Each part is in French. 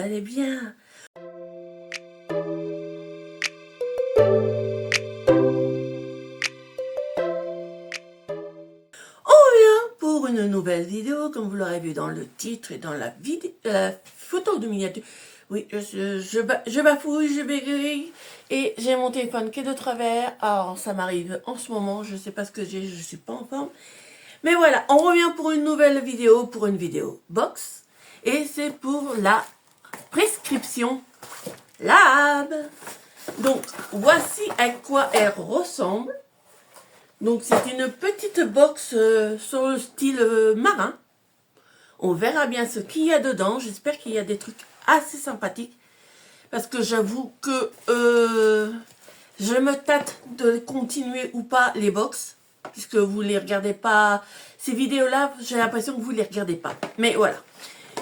allez bien. Pour une nouvelle vidéo, comme vous l'aurez vu dans le titre et dans la photo de miniature. Oui, je bafouille, je bégaye et j'ai mon téléphone qui est de travers. Alors ça m'arrive en ce moment, je sais pas ce que j'ai, je suis pas en forme. Mais voilà, on revient pour une nouvelle vidéo, pour une vidéo box. Et c'est pour la prescription Lab. Donc voici à quoi elle ressemble. Donc c'est une petite box sur le style marin. On verra bien ce qu'il y a dedans. J'espère qu'il y a des trucs assez sympathiques. Parce que j'avoue que je me tâte de continuer ou pas les box. Puisque vous ne les regardez pas. Ces vidéos-là, j'ai l'impression que vous ne les regardez pas. Mais voilà.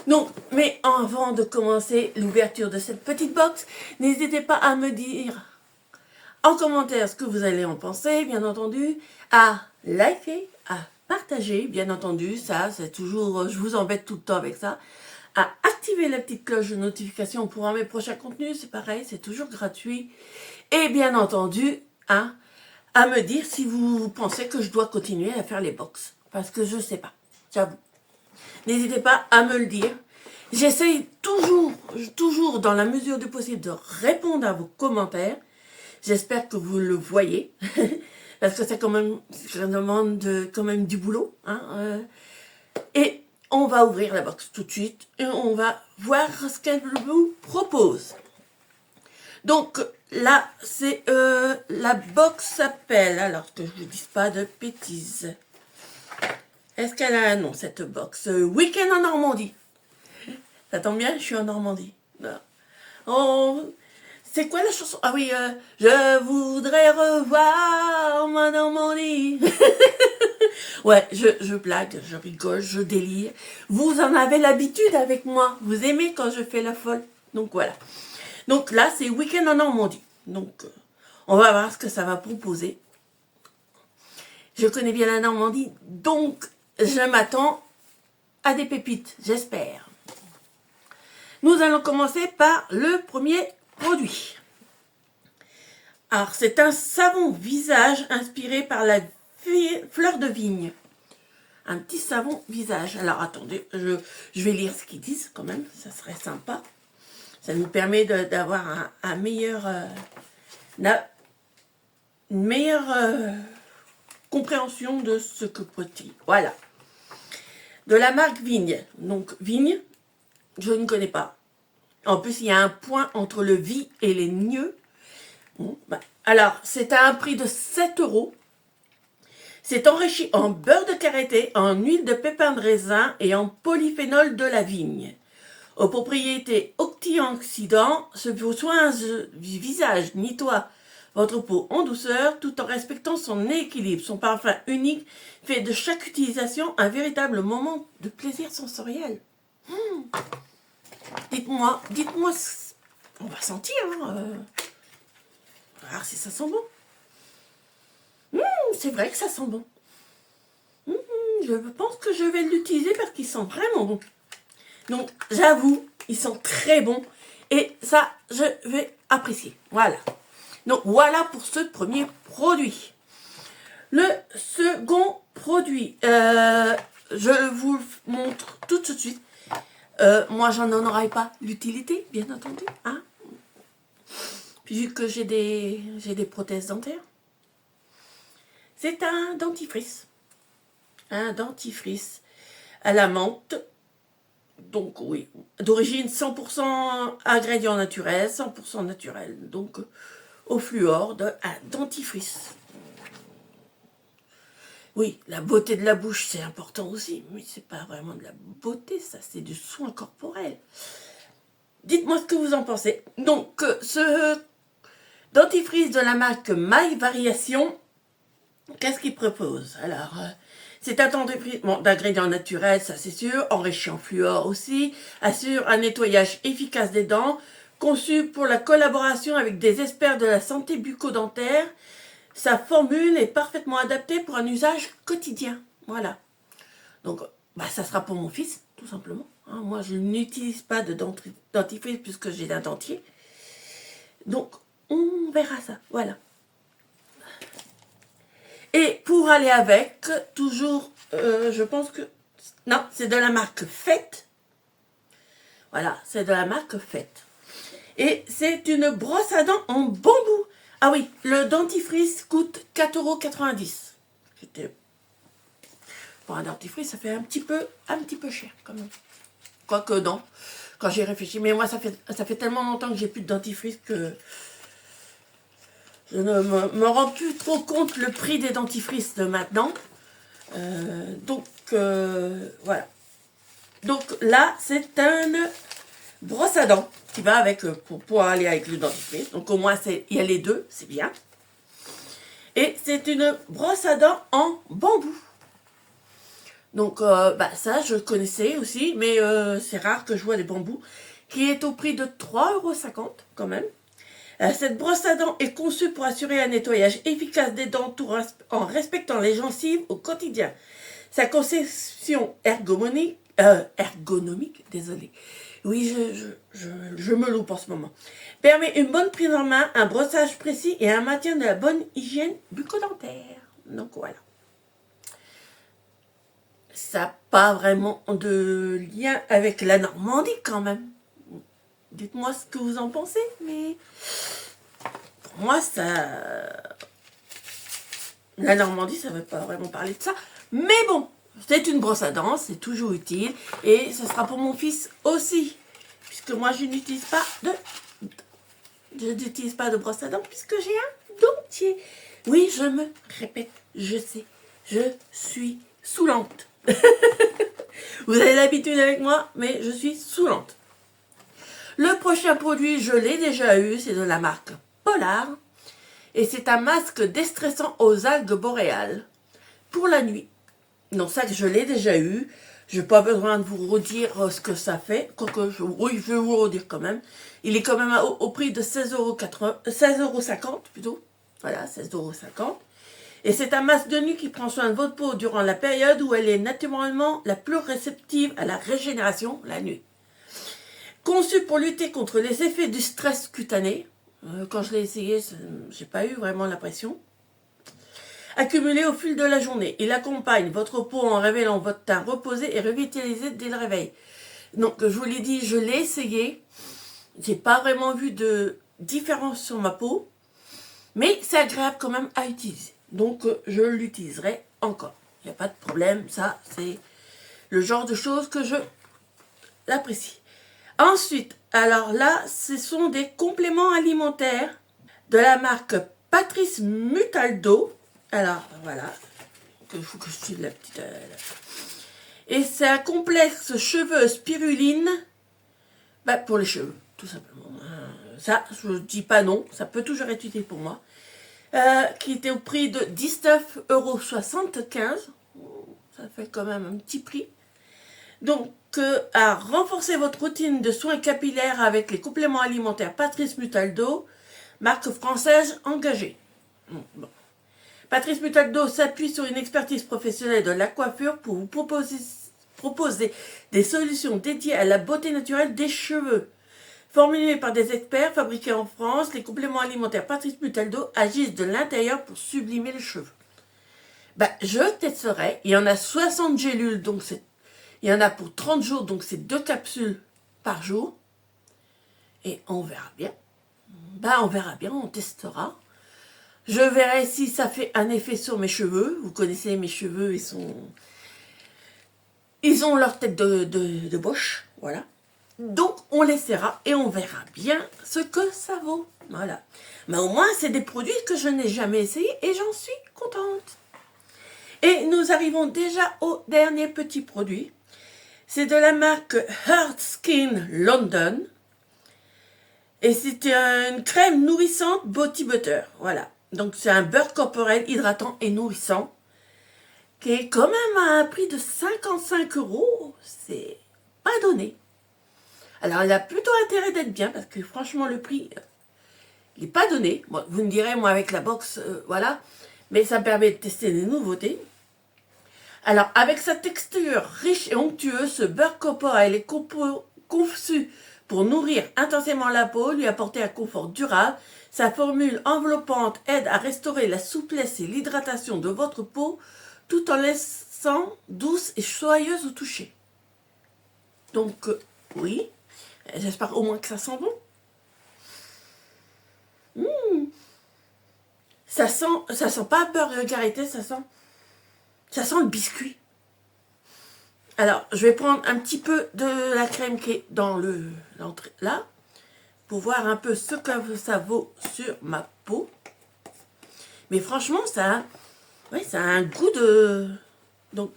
Donc, mais avant de commencer l'ouverture de cette petite box, n'hésitez pas à me dire en commentaire ce que vous allez en penser, bien entendu, à liker, à partager, bien entendu, ça c'est toujours, je vous embête tout le temps avec ça, à activer la petite cloche de notification pour mes prochains contenus, c'est pareil, c'est toujours gratuit, et bien entendu, à me dire si vous pensez que je dois continuer à faire les box, parce que je sais pas, j'avoue. N'hésitez pas à me le dire. J'essaye toujours dans la mesure du possible de répondre à vos commentaires. J'espère que vous le voyez, parce que c'est quand même, ça demande quand même du boulot. Hein, et on va ouvrir la box tout de suite et on va voir ce qu'elle vous propose. Donc là, c'est la box s'appelle, alors que je ne vous dise pas de bêtises. Est-ce qu'elle a un nom, cette box? Week-end en Normandie. Ça tombe bien, je suis en Normandie. Oh, c'est quoi la chanson? Ah oui, je voudrais revoir ma Normandie. Ouais, je blague, je rigole, je délire. Vous en avez l'habitude avec moi. Vous aimez quand je fais la folle. Donc voilà. Donc là, c'est Week-end en Normandie. Donc, on va voir ce que ça va proposer. Je connais bien la Normandie, donc je m'attends à des pépites, j'espère. Nous allons commencer par le premier produit. Alors, c'est un savon visage inspiré par la fleur de vigne. Un petit savon visage. Alors, attendez, je vais lire ce qu'ils disent quand même, ça serait sympa. Ça nous permet d'avoir un meilleur, une meilleure compréhension de ce que peut-il. Voilà. De la marque Vigne. Donc, Vigne, je ne connais pas. En plus, il y a un point entre le vie et les gneux. Bon, bah, alors, c'est à un prix de 7 €. C'est enrichi en beurre de karité, en huile de pépins de raisin et en polyphénol de la vigne. Aux propriétés antioxydantes, ce soin du visage nettoie votre peau en douceur tout en respectant son équilibre. Son parfum unique fait de chaque utilisation un véritable moment de plaisir sensoriel. Dites-moi, on va sentir, voir si ça sent bon. C'est vrai que ça sent bon. Je pense que je vais l'utiliser parce qu'il sent vraiment bon. Donc, j'avoue, il sent très bon. Et ça, je vais apprécier. Voilà. Donc, voilà pour ce premier produit. Le second produit, je vous le montre tout de suite. Moi, j'en aurai pas l'utilité, bien entendu. Hein, vu que j'ai des prothèses dentaires. C'est un dentifrice. Un dentifrice à la menthe. Donc oui, d'origine 100% ingrédients naturels, 100% naturel. Donc au fluor d'un dentifrice. Oui, la beauté de la bouche, c'est important aussi. Mais c'est pas vraiment de la beauté, ça, c'est du soin corporel. Dites-moi ce que vous en pensez. Donc, ce dentifrice de la marque My Variation, qu'est-ce qu'il propose? Alors, c'est un dentifrice d'ingrédients naturels, ça c'est sûr, enrichi en fluor aussi, assure un nettoyage efficace des dents, conçu pour la collaboration avec des experts de la santé bucco-dentaire. Sa formule est parfaitement adaptée pour un usage quotidien. Voilà. Donc, ça sera pour mon fils, tout simplement. Hein, moi, je n'utilise pas de dentifrice puisque j'ai un dentier. Donc, on verra ça. Voilà. Et pour aller avec, toujours, je pense que... Non, c'est de la marque Fête. Voilà, c'est de la marque Fête. Et c'est une brosse à dents en bambou. Ah oui, le dentifrice coûte 4,90 €. Pour un dentifrice, ça fait un petit peu cher quand même. Quoique non, quand j'ai réfléchi. Mais moi, ça fait tellement longtemps que j'ai plus de dentifrice que je ne me rends plus trop compte le prix des dentifrices de maintenant. Voilà. Donc là, c'est une brosse à dents qui va avec pour pouvoir aller avec le dentifrice. Donc au moins, il y a les deux, c'est bien. Et c'est une brosse à dents en bambou. Donc ça, je connaissais aussi, mais c'est rare que je vois des bambous, qui est au prix de 3,50 € quand même. Cette brosse à dents est conçue pour assurer un nettoyage efficace des dents en respectant les gencives au quotidien. Sa conception ergonomique, désolé. Oui, je me loupe en ce moment. Permet une bonne prise en main, un brossage précis et un maintien de la bonne hygiène bucco-dentaire. Donc voilà. Ça n'a pas vraiment de lien avec la Normandie quand même. Dites-moi ce que vous en pensez, mais pour moi, la Normandie, ça ne veut pas vraiment parler de ça. Mais bon, c'est une brosse à dents, c'est toujours utile. Et ce sera pour mon fils aussi. Puisque moi, je n'utilise pas de brosse à dents puisque j'ai un dentier. Oui, je me répète, je sais, je suis saoulante. Vous avez l'habitude avec moi, mais je suis saoulante. Le prochain produit, je l'ai déjà eu, c'est de la marque Polar. Et c'est un masque déstressant aux algues boréales pour la nuit. Donc ça, je l'ai déjà eu. Je n'ai pas besoin de vous redire ce que ça fait. Quoique, oui, je vais vous le redire quand même. Il est quand même au prix de 16,50 € plutôt. Voilà, 16,50 €. Et c'est un masque de nuit qui prend soin de votre peau durant la période où elle est naturellement la plus réceptive à la régénération, la nuit. Conçu pour lutter contre les effets du stress cutané, quand je l'ai essayé, j'ai pas eu vraiment l'impression. Accumulé au fil de la journée, il accompagne votre peau en révélant votre teint reposé et revitalisé dès le réveil. Donc, je vous l'ai dit, je l'ai essayé. J'ai pas vraiment vu de différence sur ma peau, mais c'est agréable quand même à utiliser. Donc, je l'utiliserai encore. Il n'y a pas de problème, ça, c'est le genre de choses que je l'apprécie. Ensuite, alors là, ce sont des compléments alimentaires de la marque Patrice Mutaldo. Alors, voilà, il faut que je suive la petite... Et c'est un complexe cheveux spiruline, pour les cheveux, tout simplement. Ça, je ne dis pas non, ça peut toujours être utile pour moi. Qui était au prix de 19,75 €. Ça fait quand même un petit prix. Donc, à renforcer votre routine de soins capillaires avec les compléments alimentaires Patrice Mutaldo, marque française engagée. Bon. Patrice Mutaldo s'appuie sur une expertise professionnelle de la coiffure pour vous proposer des solutions dédiées à la beauté naturelle des cheveux. Formulés par des experts, fabriqués en France, les compléments alimentaires Patrice Mutaldo agissent de l'intérieur pour sublimer les cheveux. Je testerai. Il y en a 60 gélules, donc il y en a pour 30 jours, donc c'est 2 capsules par jour. Et on verra bien. On verra bien, on testera. Je verrai si ça fait un effet sur mes cheveux. Vous connaissez mes cheveux, ils ont leur tête de boche, voilà. Donc, on l'essaiera et on verra bien ce que ça vaut. Voilà. Mais au moins, c'est des produits que je n'ai jamais essayés et j'en suis contente. Et nous arrivons déjà au dernier petit produit. C'est de la marque Heart Skin London. Et c'est une crème nourrissante Body Butter. Voilà. Donc, c'est un beurre corporel hydratant et nourrissant qui est quand même à un prix de 55 €. C'est pas donné. Alors, il a plutôt intérêt d'être bien parce que franchement, le prix, il n'est pas donné. Bon, vous me direz, moi, avec la box, voilà. Mais ça permet de tester des nouveautés. Alors, avec sa texture riche et onctueuse, ce beurre corporel est conçu pour nourrir intensément la peau, lui apporter un confort durable. Sa formule enveloppante aide à restaurer la souplesse et l'hydratation de votre peau tout en laissant douce et joyeuse au toucher. Donc, oui, j'espère au moins que ça sent bon. Ça sent pas beurre karité, ça sent le biscuit. Alors, je vais prendre un petit peu de la crème qui est dans l'entrée là, pour voir un peu ce que ça vaut sur ma peau. Mais franchement, ça a un goût de... Donc,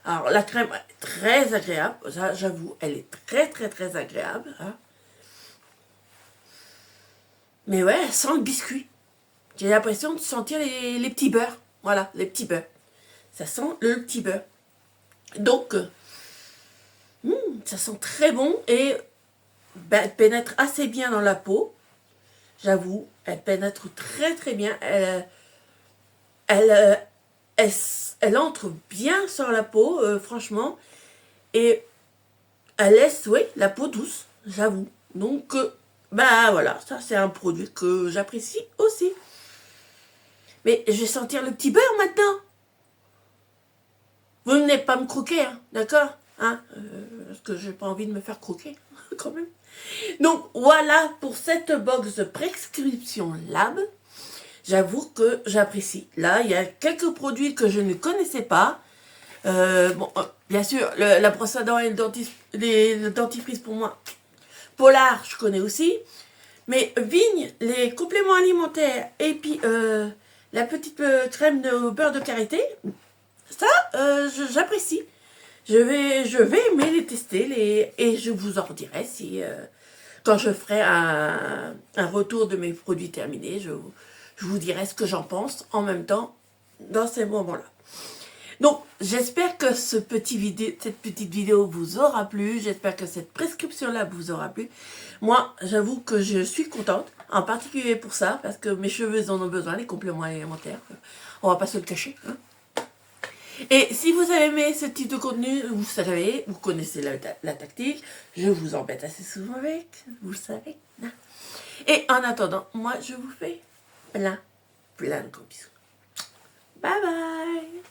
alors la crème est très agréable, j'avoue, elle est très agréable. Hein. Mais ouais, elle sent le biscuit. J'ai l'impression de sentir les petits beurres. Voilà, les petits beurres. Ça sent le petit beurre. Donc, ça sent très bon et elle pénètre assez bien dans la peau. J'avoue, elle pénètre très bien. Elle entre bien sur la peau, franchement. Et elle laisse, oui, la peau douce, j'avoue. Donc, voilà, ça c'est un produit que j'apprécie aussi. Mais je vais sentir le petit beurre maintenant. Vous ne venez pas me croquer, hein, d'accord hein parce que j'ai pas envie de me faire croquer, quand même. Donc, voilà pour cette box de prescription Lab. J'avoue que j'apprécie. Là, il y a quelques produits que je ne connaissais pas. Bien sûr, la brosse à dents et le dentifrice pour moi. Polar, je connais aussi. Mais Vigne, les compléments alimentaires et puis la petite crème de beurre de karité, ça, j'apprécie. Je vais aimer les tester et je vous en redirai si quand je ferai un retour de mes produits terminés, je vous dirai ce que j'en pense en même temps dans ces moments-là. Donc, j'espère que cette petite vidéo vous aura plu. J'espère que cette prescription-là vous aura plu. Moi, j'avoue que je suis contente, en particulier pour ça, parce que mes cheveux en ont besoin, les compléments alimentaires. On va pas se le cacher. Hein. Et si vous avez aimé ce type de contenu, vous savez, vous connaissez la tactique. Je vous embête assez souvent avec, vous le savez. Hein. Et en attendant, moi, je vous fais plein de gros bisous. Bye bye.